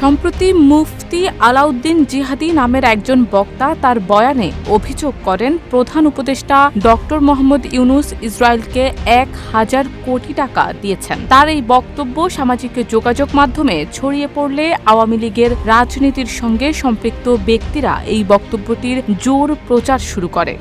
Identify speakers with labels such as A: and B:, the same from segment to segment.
A: সম্প্রতি মুফতি আলাউদ্দিন জিহাদি নামের একজন বক্তা তার বয়ানে অভিযোগ করেন প্রধান উপদেষ্টা ডক্টর মোহাম্মদ ইউনূস ইসরায়েলকে ১,০০০ কোটি টাকা দিয়েছেন। তার এই বক্তব্য সামাজিক যোগাযোগ মাধ্যমে ছড়িয়ে পড়লে আওয়ামী লীগের রাজনীতির সঙ্গে সম্পৃক্ত ব্যক্তিরা এই বক্তব্যটির জোর প্রচার শুরু করে।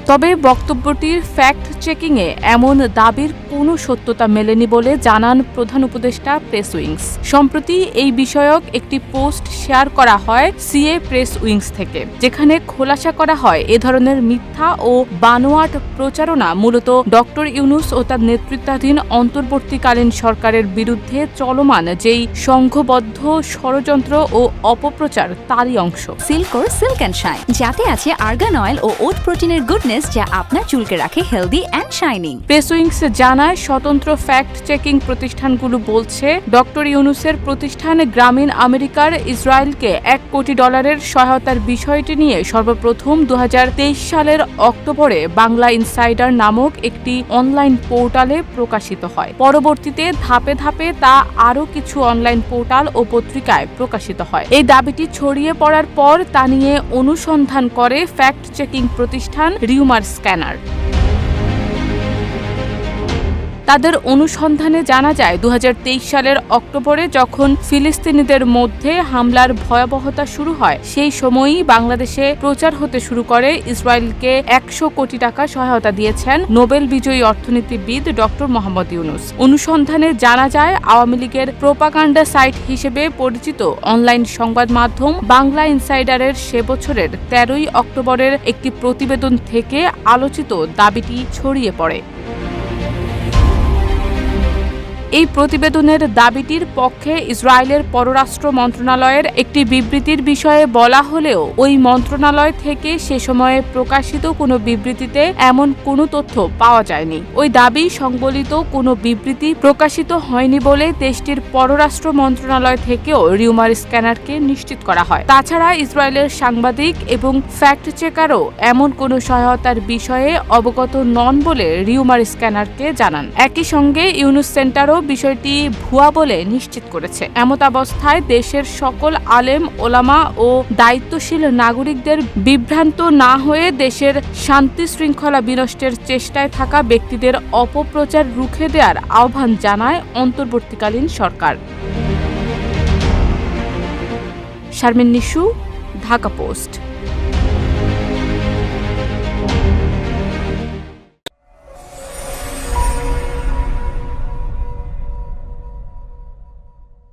A: তবে বক্তব্যটির ফ্যাক্ট চেকিংয়ে এমন দাবির কোনো সত্যতা মেলেনি বলে জানান প্রধান উপদেষ্টা প্রেস উইংস। সম্প্রতি এই বিষয়ক একটি পোস্ট শেয়ার করা হয় সিএ প্রেস উইংস থেকে, যেখানে খোলাসা করা হয় এ ধরনের মিথ্যা ও বানোয়াট প্রচারণা মূলত ডক্টর ইউনূস ও তার নেতৃত্বাধীন অন্তর্বর্তীকালীন সরকারের বিরুদ্ধে চলমান যেই সংঘবদ্ধ ষড়যন্ত্র ও অপপ্রচার তারই অংশ।
B: সিল্কোর সিল্ক অ্যান্ড শাইন, যাতে আছে আর্গান অয়েল ও ওট প্রোটিনের গুডনেস যা আপনার চুলকে রাখে healthy and shining.
A: Press wings জানায় স্বতন্ত্র ফ্যাক্ট চেকিং প্রতিষ্ঠানগুলো বলছে ডক্টর ইউনূসের প্রতিষ্ঠান গ্রামীণ আমেরিকার ইসরায়েলকে $1 কোটি সহায়তার বিষয়টি নিয়ে সর্বপ্রথম 2023 সালের অক্টোবরে বাংলা ইনসাইডার নামক একটি অনলাইন পোর্টালে প্রকাশিত হয়। পরবর্তীতে ধাপে ধাপে তা আরও কিছু অনলাইন পোর্টাল ও পত্রিকায় প্রকাশিত হয়। এই দাবিটি ছড়িয়ে পড়ার পর তা নিয়ে অনুসন্ধান করে ফ্যাক্ট চেকিং প্রতিষ্ঠান রিউমার স্ক্যানার। তাদের অনুসন্ধানে জানা যায় 2023 সালের অক্টোবরে যখন ফিলিস্তিনিদের মধ্যে হামলার ভয়াবহতা শুরু হয়, সেই সময়ই বাংলাদেশে প্রচার হতে শুরু করে ইসরায়েলকে 100 কোটি টাকা সহায়তা দিয়েছেন নোবেল বিজয়ী অর্থনীতিবিদ ডক্টর মোহাম্মদ ইউনূস। অনুসন্ধানে জানা যায় আওয়ামী লীগের প্রোপাগান্ডা সাইট হিসেবে পরিচিত অনলাইন সংবাদ মাধ্যম বাংলা ইনসাইডারের সে বছরের 13ই অক্টোবরের একটি প্রতিবেদন থেকে আলোচিত দাবিটি ছড়িয়ে পড়ে। এই প্রতিবেদনের দাবিটির পক্ষে ইসরায়েলের পররাষ্ট্র মন্ত্রণালয়ের একটি বিবৃতির বিষয়ে বলা হলেও ওই মন্ত্রণালয় থেকে সে সময়ে প্রকাশিত কোনো বিবৃতিতে এমন কোনো তথ্য পাওয়া যায়নি। ওই দাবি সংবলিত কোনো বিবৃতি প্রকাশিত হয়নি বলে দেশটির পররাষ্ট্র মন্ত্রণালয় থেকেও রিউমার স্ক্যানারকে নিশ্চিত করা হয়। তাছাড়া ইসরায়েলের সাংবাদিক এবং ফ্যাক্ট চেকারও এমন কোনো সহায়তার বিষয়ে অবগত নন বলে রিউমার স্ক্যানারকে জানান। একই সঙ্গে ইউনূস সেন্টারও বিষয়টি ভুয়া বলে নিশ্চিত করেছে। এমতাবস্থায় দেশের সকল আলেম ওলামা ও দায়িত্বশীল নাগরিকদের বিভ্রান্ত না হয়ে দেশের শান্তি শৃঙ্খলা বিনষ্টের চেষ্টায় থাকা ব্যক্তিদের অপপ্রচার রুখে দেওয়ার আহ্বান জানায় অন্তর্বর্তীকালীন সরকার। শারমিন নিশু, ঢাকা পোস্ট।